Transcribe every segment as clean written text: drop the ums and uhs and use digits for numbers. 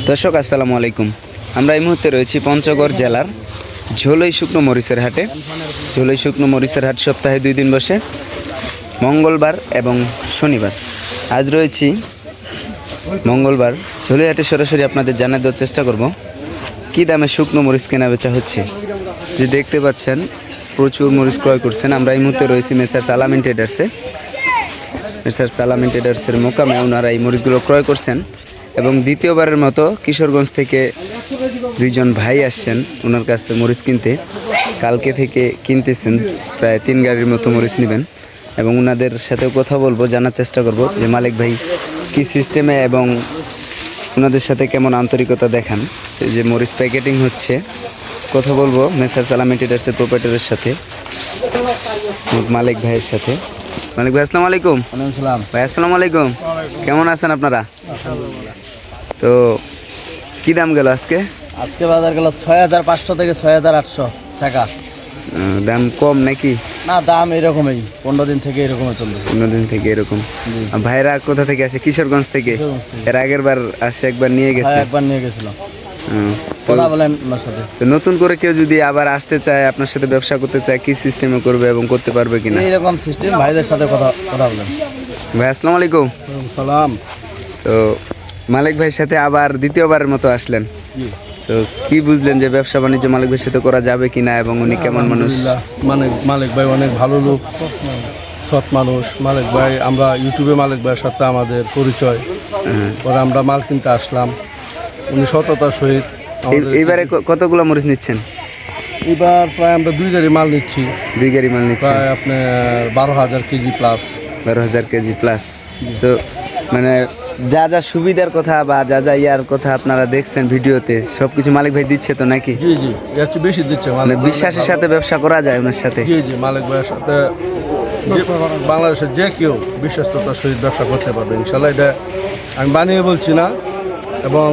দর্শক আসসালামু আলাইকুম। আমরা এই মুহূর্তে রয়েছি পঞ্চগড় জেলার ঝোলই শুকনো মরিচের হাটে। ঝোলই শুকনো মরিচের হাট সপ্তাহে 2 দিন বসে, মঙ্গলবার এবং শনিবার। আজ রয়েছি মঙ্গলবার। ঝোলই হাটে সরাসরি আপনাদের জানিয়ে দেওয়ার চেষ্টা করব কী দামে শুকনো মরিচ কেনা বেচা হচ্ছে। যে দেখতে পাচ্ছেন প্রচুর মরিচ ক্রয় করছেন। আমরা এই মুহূর্তে রয়েছি মেসার্স আলামিন ট্রেডার্সে। মেসার্স আলামিন ট্রেডার্সের মোকামে ওনারা এই মরিচগুলো ক্রয় করছেন এবং দ্বিতীয়বারের মতো কিশোরগঞ্জ থেকে 2 ভাই আসছেন ওনার কাছে মরিচ কিনতে। কালকে থেকে কিনতেছেন, প্রায় 3 গাড়ির মতো মরিচ নেবেন এবং ওনাদের সাথেও কথা বলবো, জানার চেষ্টা করব যে মালিক ভাই কী সিস্টেমে এবং ওনাদের সাথে কেমন আন্তরিকতা দেখান। যে মরিচ প্যাকেটিং হচ্ছে, কথা বলবো মেসার্স আলামিন ট্রেডার্সের প্রোপাইটারের সাথে, মালিক ভাইয়ের সাথে। মালিক ভাই আসসালামু আলাইকুম। ভাই আসসালামু আলাইকুম, কেমন আছেন আপনারা? তো কি দাম গেল আজকে? আজকে বাজার গেল 6500 থেকে 6800 টাকা। দাম কম নাকি? না, দাম এরকমই, 15 দিন থেকে এরকমই চলতেছে। 15 দিন থেকে এরকম। ভাইরা কোথা থেকে আসে? কিশোরগঞ্জ থেকে। এর আগের বার আসে একবার নিয়ে গেছে। একবার নিয়ে গেছিল। কথা বলেন ওনার সাথে। তো নতুন করে কেউ যদি আবার আসতে চায়, আপনার সাথে ব্যবসা করতে চায়, কি সিস্টেমে করবে এবং করতে পারবে কিনা? এইরকম সিস্টেম, ভাইদের সাথে কথা বলেন। ভাই আসসালামু আলাইকুম। সালাম। তো মালিক ভাইয়ের সাথে আবার দ্বিতীয়বারের মতো আসলেন। তো কি বুঝলেন যে ব্যবসা বাণিজ্য মালিক ভাইয়ের সাথে করা যাবে কিনা এবং উনি কেমন মানুষ? মালিক ভাই অনেক ভালো লোক, সৎ মানুষ। মালিক ভাই, আমরা ইউটিউবে মালিক ভাইয়ের সাথে আমাদের পরিচয়, পরে আমরা মাল কিনতে আসলাম। উনি সততার সহিত। এইবারে কতগুলো মরিচ নিচ্ছেন? এবার প্রায় আমরা 2 গাড়ি মাল নিচ্ছি। 2 গাড়ি মাল নিচ্ছেন, প্রায় আপনার 12,000 কেজি প্লাস। 12,000 KG plus. তো মানে যা যা সুবিধার কথা বা যা যা ইয়ার কথা আপনারা দেখছেন ভিডিওতে, সব কিছু মালিক ভাই দিচ্ছে তো নাকি? জি জি, এর চেয়ে বেশি দিচ্ছে। মানে বিশ্বাসের সাথে ব্যবসা করা যায় ওনার সাথে? জি জি, মালিক ভাইয়ের সাথে বাংলাদেশের যে কেউ বিশ্বস্ততার সহিত ব্যবসা করতে পারবে ইনশাল্লাহ। এটা আমি বানিয়ে বলছি না এবং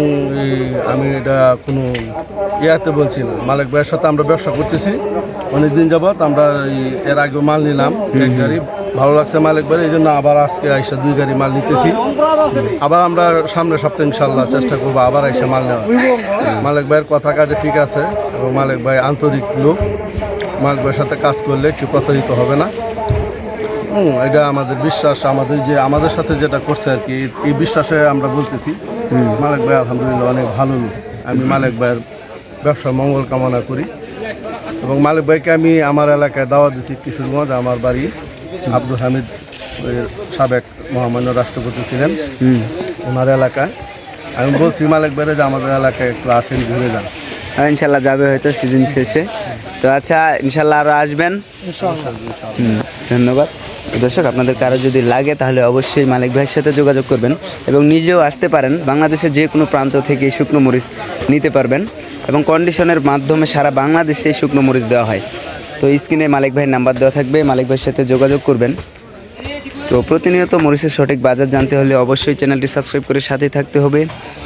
আমি এটা কোনো ইয়াতে বলছি না। মালিক ভাইয়ের সাথে আমরা ব্যবসা করতেছি অনেকদিন যাবৎ। আমরা এর আগেও মাল নিলাম 1 গাড়ি, ভালো লাগছে মালিক ভাই, এই জন্য আবার আজকে আইসা 2 গাড়ি মাল নিতেছি। আবার আমরা সামনের সপ্তাহে ইনশাল্লাহ চেষ্টা করবো আবার আইসা মাল নেওয়া। মালিক ভাইয়ের কথা কাজে ঠিক আছে এবং মালিক ভাই আন্তরিক লোক। মালিক ভাইয়ের সাথে কাজ করলে কেউ প্রতারিত হবে না। এটা আমাদের বিশ্বাস। আমাদের সাথে যেটা করছে আর কি, এই বিশ্বাসে আমরা বলতেছি। মালিক ভাই আলহামদুলিল্লাহ অনেক ভালো লোক। আমি মালিক ভাইয়ের ব্যবসার মঙ্গল কামনা করি এবং মালিক ভাইকে আমি আমার এলাকায় দাওয়াত দিচ্ছি। কিশোরগঞ্জ আমার বাড়ি। আব্দুল হামিদ সাবেক মহামান্য রাষ্ট্রপতি ছিলেন, ওনার এলাকায়। আমি বলছি মালিক ভাইরে যে আমাদের এলাকায় একটু আসেন, ঘুরে যান। ইনশাল্লাহ যাবে হয়তো সিজন শেষে। তো আচ্ছা, ইনশাল্লাহ আরও আসবেন। ধন্যবাদ। দর্শক, আপনাদের কারো যদি লাগে তাহলে অবশ্যই মালিক ভাইয়ের সাথে যোগাযোগ করবেন এবং নিজেও আসতে পারেন। বাংলাদেশের যে কোনো প্রান্ত থেকে শুকনো মরিচ নিতে পারবেন এবং কন্ডিশনের মাধ্যমে সারা বাংলাদেশে শুকনো মরিচ দেওয়া হয়। তো স্ক্রিনে মালিক ভাইয়ের নাম্বার দেওয়া থাকবে, মালিক ভাইয়ের সাথে যোগাযোগ করবেন। তো প্রতিনিয়ত মরিচের সঠিক বাজার জানতে হলে অবশ্যই চ্যানেলটি সাবস্ক্রাইব করে সাথেই থাকতে হবে।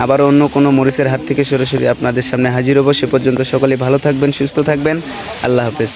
আবার অন্য কোনো মরিচের হাট থেকে সরাসরি আপনাদের সামনে হাজির হব। সে পর্যন্ত সকলেই ভালো থাকবেন, সুস্থ থাকবেন। আল্লাহ হাফেজ।